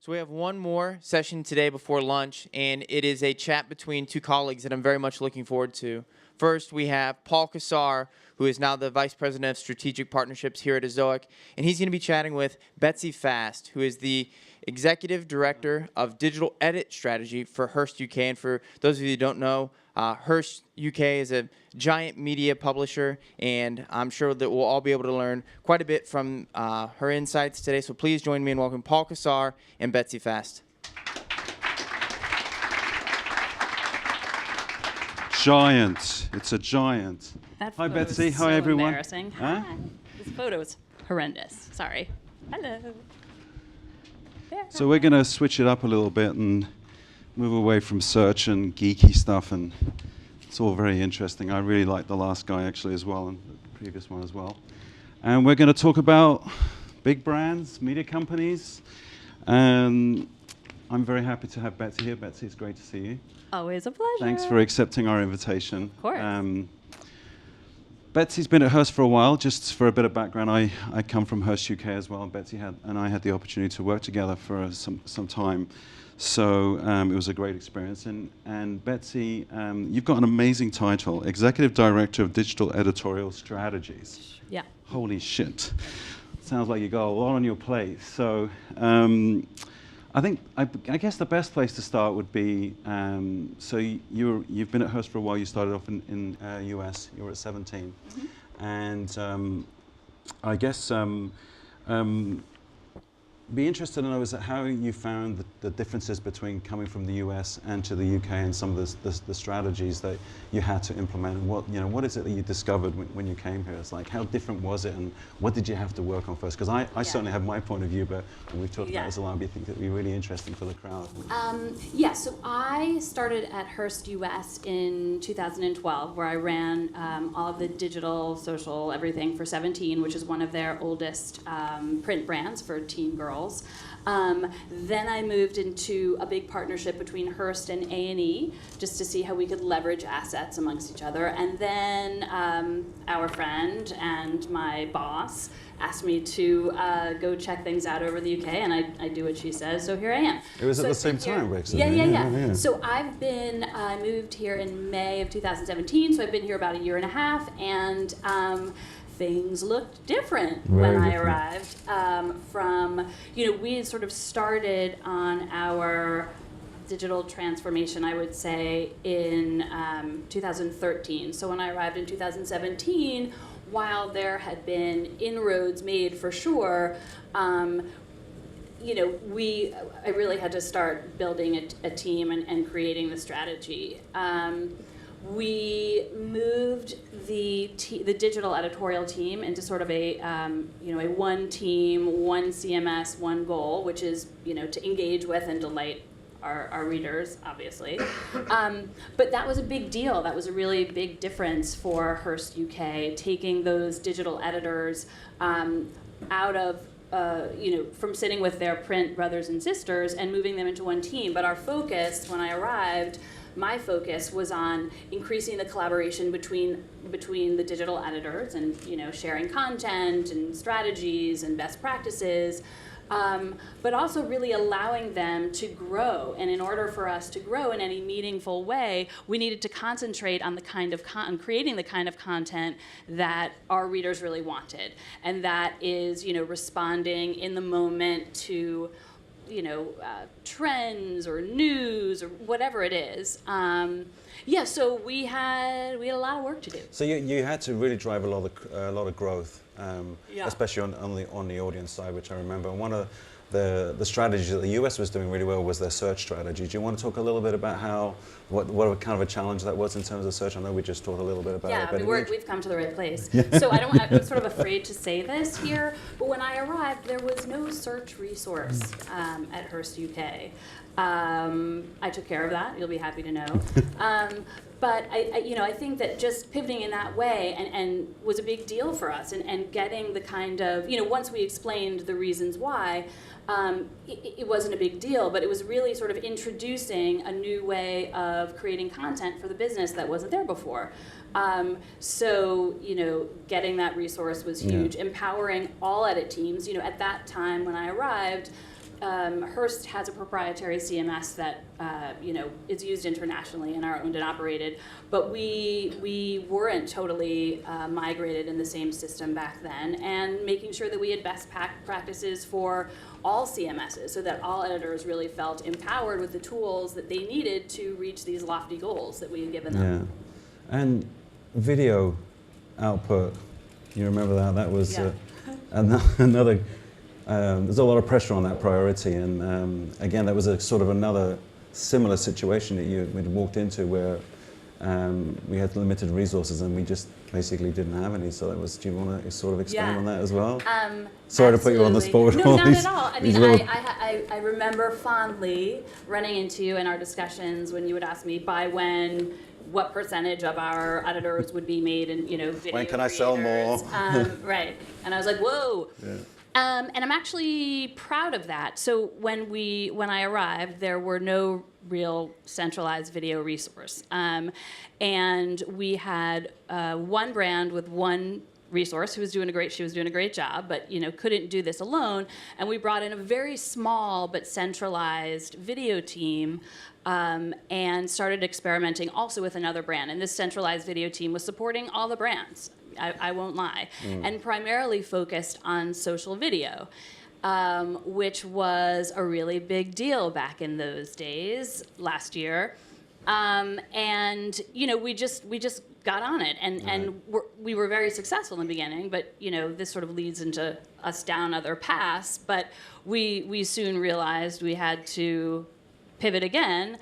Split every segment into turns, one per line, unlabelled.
So we have one more session today before lunch, and it is a chat between two colleagues that I'm very much looking forward to. First, we have Paul Cassar, who is now the Vice President of Strategic Partnerships here at Ezoic, and he's going to be chatting with Betsy Fast, who is the Executive Director of Digital Edit Strategy for Hearst UK. And for those of you who don't know, Hearst UK is a giant media publisher, and I'm sure that we'll all be able to learn quite a bit from her insights today. So please join me in welcoming Paul Cassar and Betsy Fast.
Giant. It's a giant. Hi, Betsy. Hi, everyone.
Embarrassing. Hi. This photo is horrendous. Sorry. Hello. There.
So we're going to switch it up a little bit and move away from search and geeky stuff, and it's all very interesting. I really like the last guy actually as well, and the previous one as well. And we're going to talk about big brands, media companies. I'm very happy to have Betsy here. Betsy, it's great to see you.
Always a pleasure.
Thanks for accepting our invitation.
Of course.
Betsy's been at Hearst for a while. Just for a bit of background, I come from Hearst UK as well, and Betsy and I had the opportunity to work together for some time. So it was a great experience. And Betsy, you've got an amazing title, Executive Director of Digital Editorial Strategies.
Yeah.
Holy shit. Sounds like you got a lot on your plate. So I guess the best place to start would be, so you've been at Hearst for a while. You started off in US. You were at 17. Mm-hmm. And I guess be interested to know is that how you found the differences between coming from the US and to the UK, and some of the strategies that you had to implement, and what is it that you discovered when you came here? It's like, how different was it, and what did you have to work on first? Because I certainly have my point of view, but we've talked about this a lot. I think that would be really interesting for the crowd.
So I started at Hearst US in 2012, where I ran all of the digital, social, everything for 17, which is one of their oldest print brands for teen girls. Then I moved into a big partnership between Hearst and A&E, just to see how we could leverage assets amongst each other. And then our friend and my boss asked me to go check things out over the UK, and I do what she says, so here I am.
It was at the same time, Rick.
Yeah. So I moved here in May of 2017, so I've been here about a year and a half, and things looked different when I arrived. We had sort of started on our digital transformation, I would say, in 2013. So when I arrived in 2017, while there had been inroads made for sure, I really had to start building a team and creating the strategy. We moved the digital editorial team into sort of a one team, one CMS, one goal, which is to engage with and delight our readers, obviously. But that was a big deal. That was a really big difference for Hearst UK, taking those digital editors out of from sitting with their print brothers and sisters and moving them into one team. But our focus, when I arrived, my focus was on increasing the collaboration between the digital editors and sharing content and strategies and best practices, but also really allowing them to grow. And in order for us to grow in any meaningful way, we needed to concentrate on the kind of creating the kind of content that our readers really wanted, and that is responding in the moment to trends or news or whatever it is. So we had a lot of work to do.
So you had to really drive a lot of growth, especially on the audience side, which I remember. And one of the strategies that the US was doing really well was their search strategy. Do you want to talk a little bit about what kind of a challenge that was in terms of search? I know we just talked a little bit about it.
Yeah, we've come to the right place. So I'm sort of afraid to say this here, but when I arrived, there was no search resource at Hearst UK. I took care of that. You'll be happy to know. But I think that just pivoting in that way and was a big deal for us, and getting the kind of, once we explained the reasons why, it wasn't a big deal, but it was really sort of introducing a new way of creating content for the business that wasn't there before. Getting that resource was huge. Empowering all edit teams. At that time when I arrived, Hearst has a proprietary CMS that is used internationally and are owned and operated, but we weren't totally migrated in the same system back then, and making sure that we had best practices for all CMSs so that all editors really felt empowered with the tools that they needed to reach these lofty goals that we had given them.
Yeah, and video output, you remember that? That was another. There's a lot of pressure on that priority, and again, that was a sort of another similar situation that we'd walked into where we had limited resources and we just basically didn't have any. So that was. Do you want to sort of expand on that as well? Sorry to put you on the spot.
No, not at all. I mean, I remember fondly running into you in our discussions when you would ask me by when, what percentage of our editors would be made in, video
when can
creators.
I sell more?
Right. And I was like, whoa.
Yeah.
And I'm actually proud of that. So when I arrived, there were no real centralized video resource. And we had one brand with one resource who was doing a great job, but couldn't do this alone. And we brought in a very small but centralized video team and started experimenting also with another brand. And this centralized video team was supporting all the brands. I won't lie, and primarily focused on social video, which was a really big deal back in those days last year, and we just got on it, and we were very successful in the beginning, but this sort of leads into us down other paths, but we soon realized we had to pivot again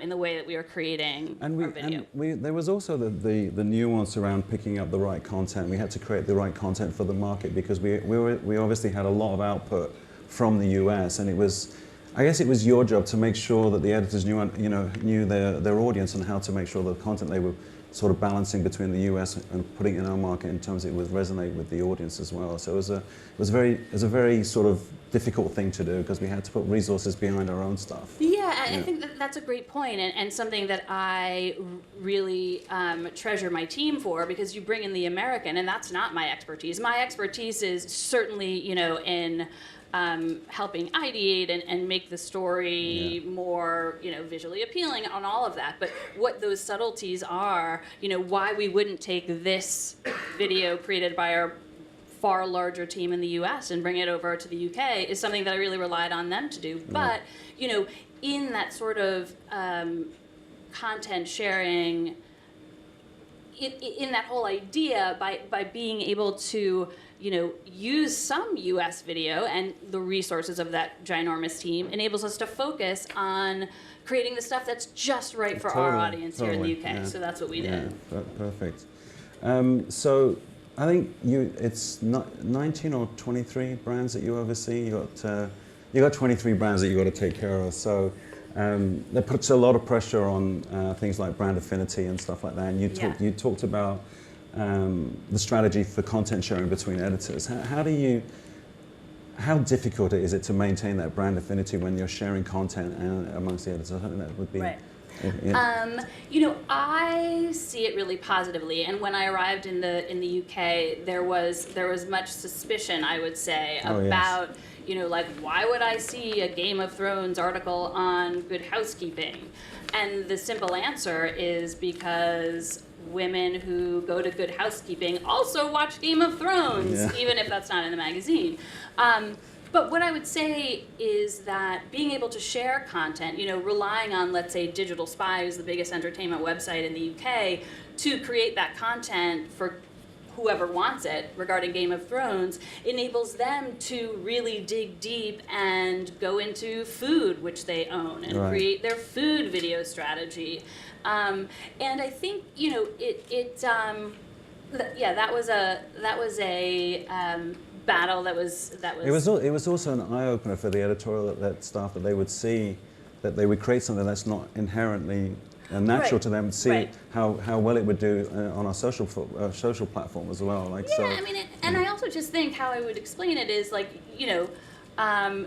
in the way that we were creating our video.
And there was also the nuance around picking up the right content. We had to create the right content for the market because we obviously had a lot of output from the US, and I guess it was your job to make sure that the editors knew their audience and how to make sure the content they were sort of balancing between the US and putting it in our market in terms of it would resonate with the audience as well. So it was a very sort of difficult thing to do because we had to put resources behind our own stuff.
Yeah, I think that's a great point, and something that I really treasure my team for, because you bring in the American, and that's not my expertise. My expertise is certainly, in helping ideate and make the story more, visually appealing on all of that. But what those subtleties are, why we wouldn't take this video created by our far larger team in the US and bring it over to the UK is something that I really relied on them to do. But, in that sort of content sharing, in that whole idea, by being able to use some US video and the resources of that ginormous team enables us to focus on creating the stuff that's just right for our audience here in the UK.
Yeah.
So that's what we did.
Yeah, perfect. So I think it's not 19 or 23 brands that you oversee. You got 23 brands that you got to take care of. So that puts a lot of pressure on things like brand affinity and stuff like that. And you talked about the strategy for content sharing between editors. How difficult is it to maintain that brand affinity when you're sharing content amongst the editors? I think that would be.
Right.
Yeah.
I see it really positively. And when I arrived in the UK, there was much suspicion, I would say, about why would I see a Game of Thrones article on Good Housekeeping? And the simple answer is because women who go to Good Housekeeping also watch Game of Thrones, even if that's not in the magazine. But what I would say is that being able to share content, relying on, let's say, Digital Spy, who's the biggest entertainment website in the UK, to create that content for whoever wants it regarding Game of Thrones, enables them to really dig deep and go into food, which they own, and create their food video strategy. And I think, that was a battle that was.
It was also an eye opener for the editorial that staff that they would see that they would create something that's not inherently natural to them. See how well it would do on our social platform as well.
I mean, and I also just think how I would explain it is I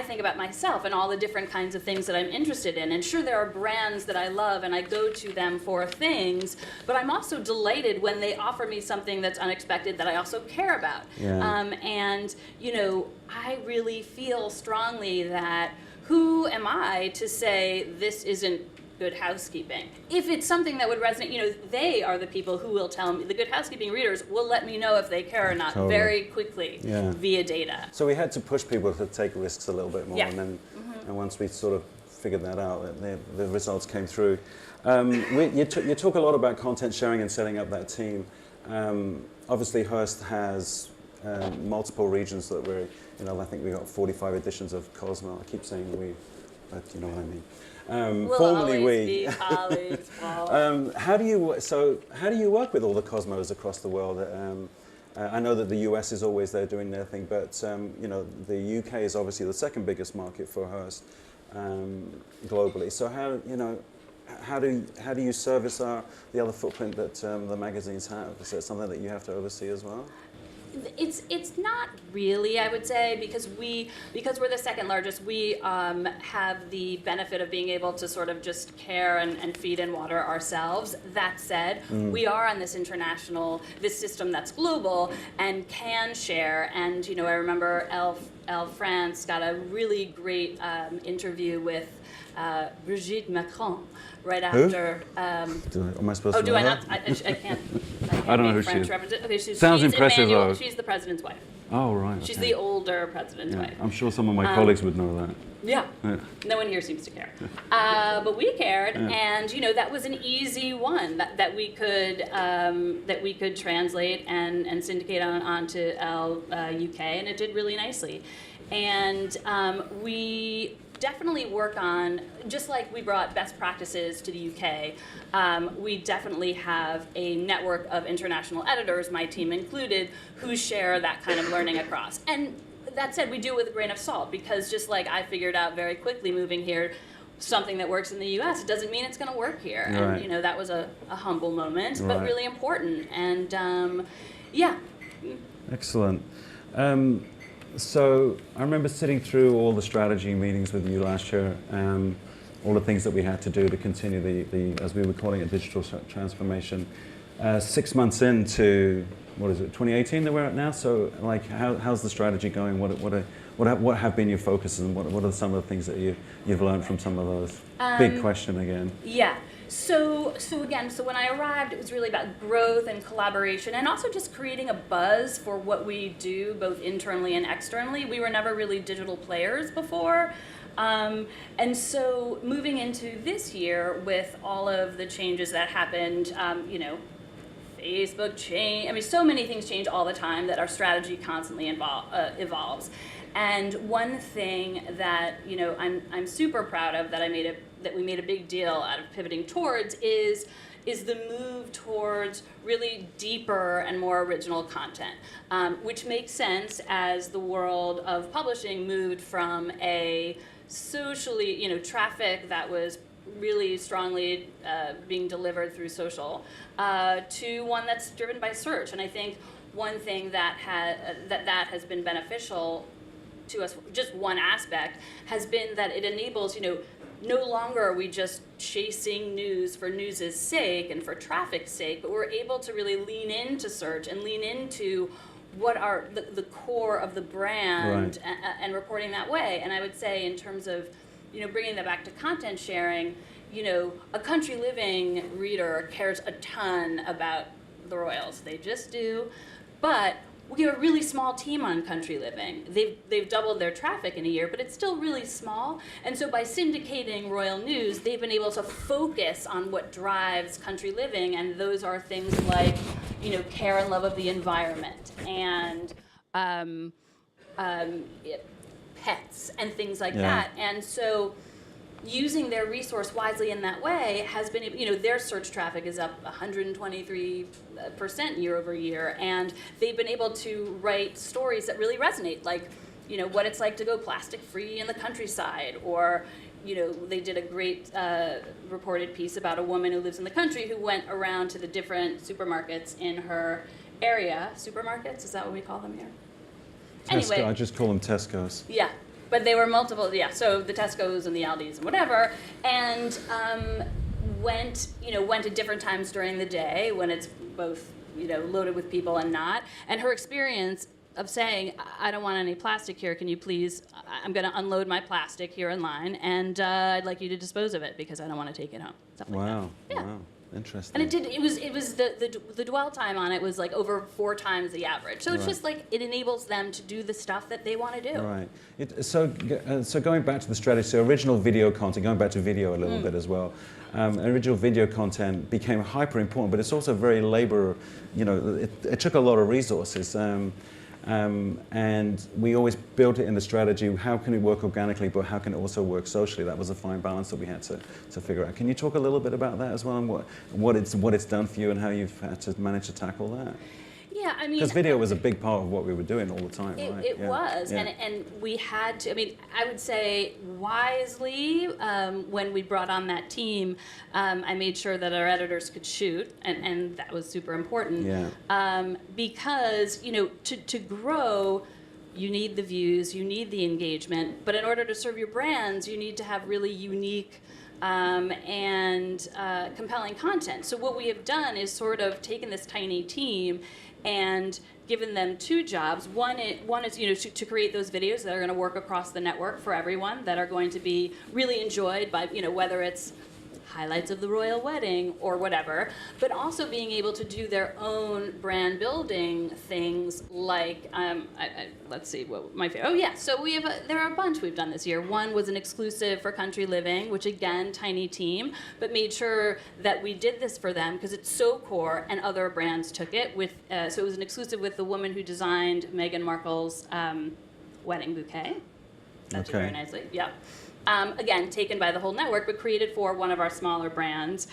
think about myself and all the different kinds of things that I'm interested in. And sure, there are brands that I love and I go to them for things, but I'm also delighted when they offer me something that's unexpected that I also care about.
Yeah.
And, I really feel strongly that who am I to say this isn't good housekeeping? If it's something that would resonate, they are the people who will tell me, the good housekeeping readers will let me know if they care or not
Totally.
very quickly via data.
So we had to push people to take risks a little bit more,
Yeah.
and then and once we sort of figured that out, the results came through. You talk a lot about content sharing and setting up that team. Obviously, Hearst has multiple regions that we're, I think we got 45 editions of Cosmo. I keep saying we, but you know what I mean.
We'll
Formerly
always
we.
be colleagues, Paul.
How do you work with all the Cosmos across the world? I know that the US is always there doing their thing, but the UK is obviously the second biggest market for Hearst globally. So how do you service the other footprint that the magazines have? Is that something that you have to oversee as well?
It's not really, I would say, because we're the second largest, we have the benefit of being able to sort of just care and feed and water ourselves. That said, we are on this system that's global and can share. And I remember Elle France got a really great interview with Brigitte Macron right after.
Am I supposed to know
do I
that?
not? I can't.
I don't know who
French
she is.
Okay,
Sounds
she's
impressive, though.
She's the president's wife.
Oh, right.
She's
okay.
the older president's
Yeah,
wife.
I'm sure some of my colleagues would know that.
Yeah.
Yeah.
No one here seems to care. But we cared, and that was an easy one that we could translate and syndicate onto Elle UK, and it did really nicely. And we definitely work on, just like we brought best practices to the UK, we definitely have a network of international editors, my team included, who share that kind of learning across. And that said, we do it with a grain of salt, because just like I figured out very quickly moving here, something that works in the US, it doesn't mean it's going to work here.
Right.
And that was a humble moment, but
Right.
really important. And yeah.
Excellent. So I remember sitting through all the strategy meetings with you last year, all the things that we had to do to continue the as we were calling it, digital transformation. 6 months into, 2018 that we're at now? So like, how's the strategy going? What have been your focuses, and what are some of the things that you've learned from some of those? Big question again.
Yeah. So when I arrived, it was really about growth and collaboration, and also just creating a buzz for what we do, both internally and externally. We were never really digital players before. And so moving into this year with all of the changes that happened, Facebook change, so many things change all the time that our strategy constantly evolves. And one thing that I'm super proud of that we made a big deal out of pivoting towards is the move towards really deeper and more original content, which makes sense as the world of publishing moved from a socially, traffic that was really strongly being delivered through social to one that's driven by search. And I think one thing that has been beneficial to us, just one aspect, has been that it enables, no longer are we just chasing news for news's sake and for traffic's sake, but we're able to really lean into search and lean into what are the core of the brand,
Right.
and reporting that way. And I would say in terms of, bringing that back to content sharing, a country living reader cares a ton about the Royals. They just do. But we have a really small team on Country Living. They've doubled their traffic in a year, but it's still really small. And so by syndicating Royal News, they've been able to focus on what drives Country Living, and those are things like, care and love of the environment, and pets and things like that. And so using their resource wisely in that way has been, their search traffic is up 123% year over year, and they've been able to write stories that really resonate, like, what it's like to go plastic free in the countryside, or, they did a great reported piece about a woman who lives in the country who went around to the different supermarkets in her area. Supermarkets, is that what we call them here? Anyway,
I just call them Tesco's.
yeah, but they were multiple. Yeah, so the Tesco's and the Aldi's and whatever, and went at different times during the day when it's both loaded with people and not. And her experience of saying, I don't want any plastic here, can you please, I'm going to unload my plastic here in line, and I'd like you to dispose of it because I don't want to take it home. Stuff like that. Yeah.
Wow, interesting.
And it was the dwell time on it was like over 4 times the average. So it's just like it enables them to do the stuff that they want to do.
Right. So going back to the strategy, so original video content, going back to video a little bit as well. Original video content became hyper important, but it's also very labor. It took a lot of resources. And we always built it in the strategy, how can it work organically, but how can it also work socially? That was a fine balance that we had to figure out. Can you talk a little bit about that as well, and what it's done for you and how you've had to manage to tackle that?
Yeah, I mean,
because video was a big part of what we were doing all the time, right?
It was,
yeah.
and we had to. I mean, I would say wisely when we brought on that team, I made sure that our editors could shoot, and that was super important.
Yeah.
Because to grow, you need the views, you need the engagement, but in order to serve your brands, you need to have really unique and compelling content. So what we have done is sort of taken this tiny team and given them 2 jobs. One is to create those videos that are going to work across the network for everyone, that are going to be really enjoyed by whether it's highlights of the royal wedding or whatever, but also being able to do their own brand building things like, let's see, what my favorite, so there are a bunch we've done this year. One was an exclusive for Country Living, which again, tiny team, but made sure that we did this for them because it's so core and other brands took it with, so it was an exclusive with the woman who designed Meghan Markle's wedding bouquet. That's very nicely, yeah. Again, taken by the whole network, but created for one of our smaller brands.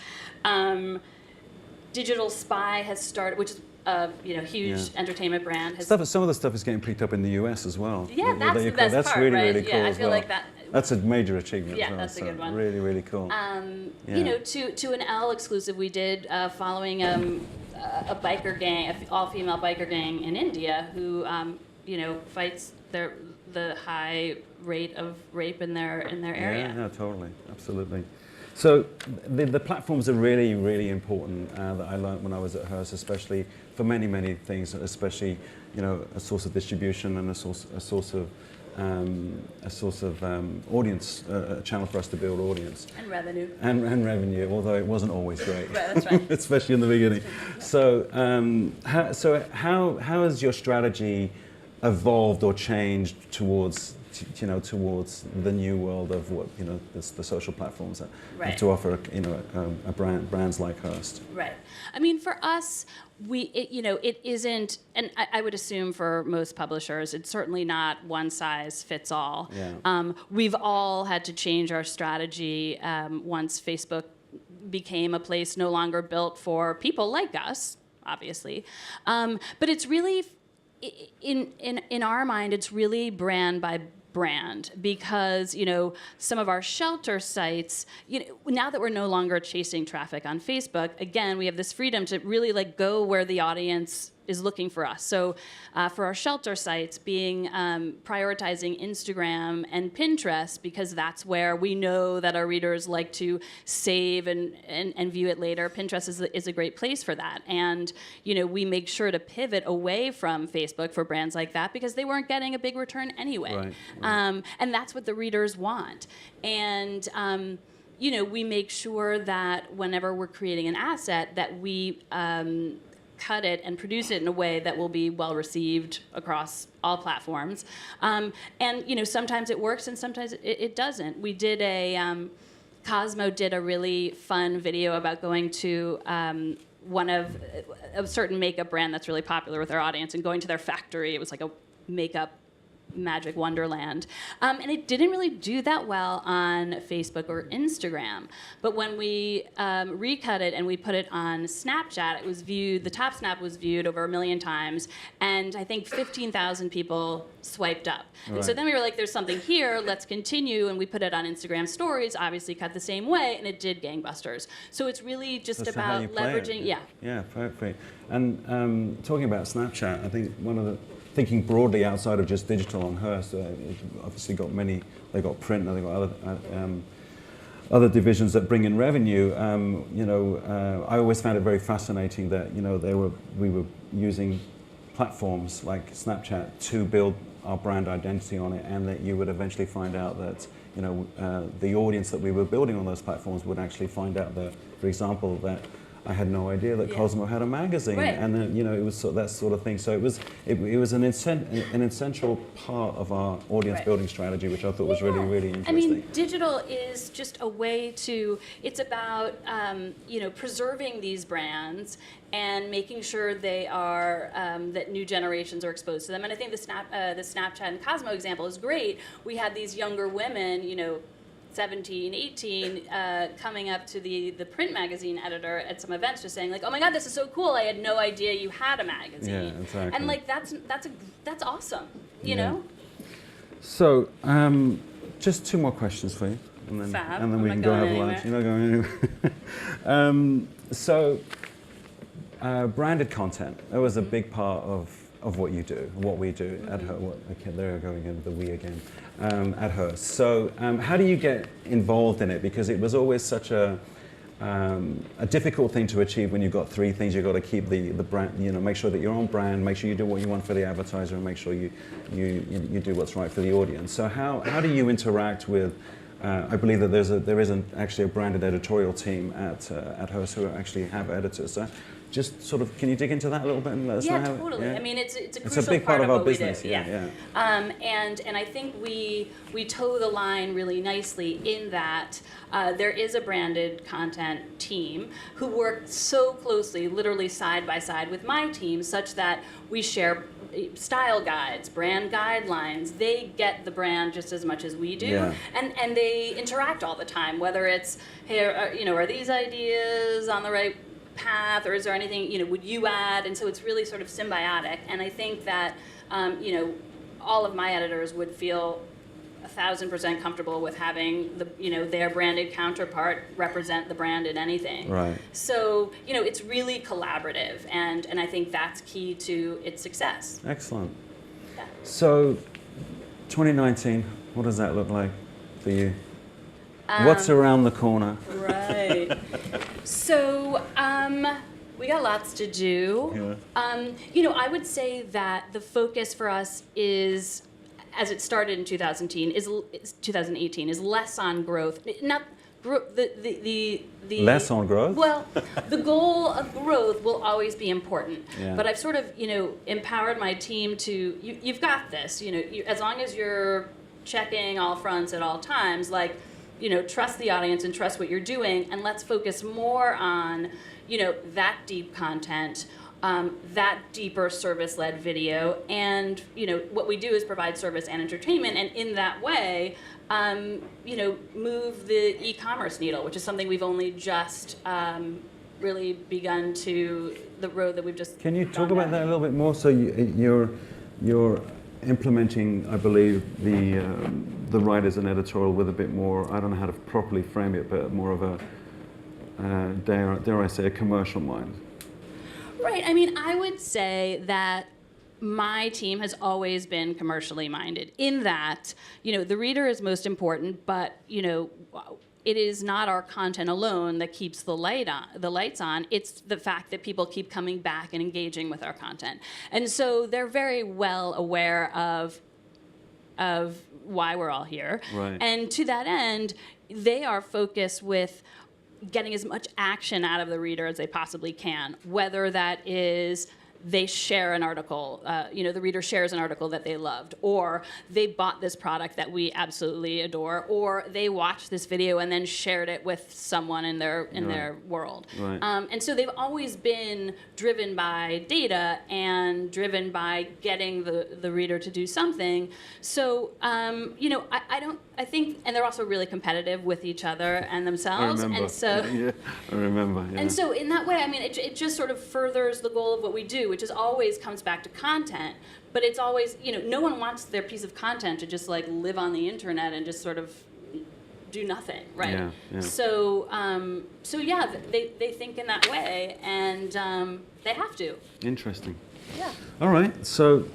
Digital Spy has started, which is a huge entertainment brand. Some
of the stuff is getting picked up in the US as well.
Yeah, that's the best part,
really,
right?
really cool
I feel like that.
That's a major achievement.
Yeah,
as well,
that's a good one.
Really, really cool.
To an Elle exclusive we did following a biker gang, an all-female biker gang in India who fights the high rate of rape in their area.
Yeah, no, totally, absolutely. So the platforms are really, really important that I learned when I was at Hearst, especially for many, many things, especially a source of distribution and a source of audience, a channel for us to build audience.
And revenue.
And revenue, although it wasn't always great.
Right, that's right.
Especially in the beginning. So how has your strategy evolved or changed towards the new world of what the social platforms that have to offer brands like Hearst? Right.
I mean, for us, it isn't, and I would assume for most publishers, it's certainly not one size fits all.
Yeah.
We've all had to change our strategy once Facebook became a place no longer built for people like us, obviously, but it's really. In our mind, it's really brand by brand because some of our shelter sites, now that we're no longer chasing traffic on Facebook, again we have this freedom to really go where the audience is looking for us. So for our shelter sites, prioritizing Instagram and Pinterest because that's where we know that our readers like to save and view it later. Pinterest is a great place for that. And we make sure to pivot away from Facebook for brands like that because they weren't getting a big return anyway.
Right.
And that's what the readers want. And we make sure that whenever we're creating an asset that we cut it and produce it in a way that will be well received across all platforms. And sometimes it works and sometimes it doesn't. We did Cosmo did a really fun video about going to one of a certain makeup brand that's really popular with their audience and going to their factory. It was like a makeup magic wonderland. And it didn't really do that well on Facebook or Instagram. But when we recut it and we put it on Snapchat, the top snap was viewed over 1 million times, and I think 15,000 people swiped up.
Right.
And so then we were like, there's something here, let's continue, and we put it on Instagram stories, obviously cut the same way, and it did gangbusters. So it's really just
how
about
you play
leveraging,
it. Yeah, perfect. And talking about Snapchat, I think one of the thinking broadly outside of just digital on Hearst. It obviously got many. They got print, and they got other divisions that bring in revenue. I always found it very fascinating that we were using platforms like Snapchat to build our brand identity on it, and that you would eventually find out that the audience that we were building on those platforms would actually find out that, for example, that I had no idea that Cosmo had a magazine,
right.
and then it was that sort of thing. So it was an essential part of our audience
right.
building strategy, which I thought was really, really interesting.
I mean, digital is just a way to. It's about preserving these brands and making sure they are that new generations are exposed to them. And I think the Snapchat and Cosmo example is great. We had these younger women, 17, 18, coming up to the print magazine editor at some events, just saying like, "Oh my God, this is so cool! I had no idea you had a magazine."
Yeah, exactly.
And like that's awesome, you know.
So, just 2 more questions for you, and then
Fab.
and then we
I'm
can
not
go have
going
lunch. You're not going anywhere. Branded content. That was a big part of what you do, what we do at Hearst. Okay, there we go again, the we again, at Hearst. So how do you get involved in it? Because it was always such a difficult thing to achieve when you've got 3 things. You've got to keep the brand, make sure that you're on brand, make sure you do what you want for the advertiser, and make sure you do what's right for the audience. So how do you interact with, I believe that there isn't actually a branded editorial team at Hearst who actually have editors. So just sort of, can you dig into that a little bit and let us know how?
Totally.
Yeah?
I mean, it's a crucial
big part of our
what we
business.
do.
Yeah.
And I think we toe the line really nicely in that there is a branded content team who work so closely, literally side by side with my team, such that we share style guides, brand guidelines. They get the brand just as much as we do,
Yeah.
and they interact all the time. Whether it's, hey, are these ideas on the right path, or is there anything would you add? And so it's really sort of symbiotic. And I think that all of my editors would feel 1,000% comfortable with having their branded counterpart represent the brand in anything.
Right.
So it's really collaborative, and I think that's key to its success.
Excellent.
Yeah.
So 2019, what does that look like for you? What's around the corner?
Right. So we got lots to do.
Yeah.
I would say that the focus for us is, as it started in 2018, is less on growth. Not the
Less on growth?
Well, the goal of growth will always be important.
Yeah.
But I've sort of empowered my team to you've got this. As long as you're checking all fronts at all times, like. Trust the audience and trust what you're doing, and let's focus more on, that deep content, that deeper service-led video, and, what we do is provide service and entertainment, and in that way, move the e-commerce needle, which is something we've only just really begun to, the road that we've just
Can you
gone
talk about
down.
that a little bit more? So you're implementing, I believe, the writers and editorial with a bit more, I don't know how to properly frame it, but more of a, dare I say, a commercial mind.
Right. I mean, I would say that my team has always been commercially minded in that, the reader is most important, but, it is not our content alone that keeps the lights on. It's the fact that people keep coming back and engaging with our content. And so they're very well aware of why we're all here.
Right.
And to that end, they are focused with getting as much action out of the reader as they possibly can, whether that is they share an article, the reader shares an article that they loved, or they bought this product that we absolutely adore, or they watched this video and then shared it with someone in their world.
Right.
And so they've always been driven by data and driven by getting the reader to do something. So, I think, and they're also really competitive with each other and themselves.
I remember.
And so,
Yeah, I remember. Yeah.
and so in that way, I mean, it just sort of furthers the goal of what we do, which is always comes back to content. But it's always, no one wants their piece of content to just like live on the internet and just sort of do nothing, right?
Yeah, yeah.
So, they think in that way, and they have to.
Interesting.
Yeah.
All right, so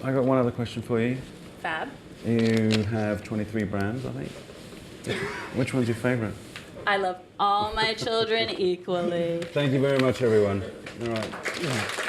I got one other question for you.
Fab.
You have 23 brands, I think. Which one's your favorite?
I love all my children equally.
Thank you very much, everyone. All right.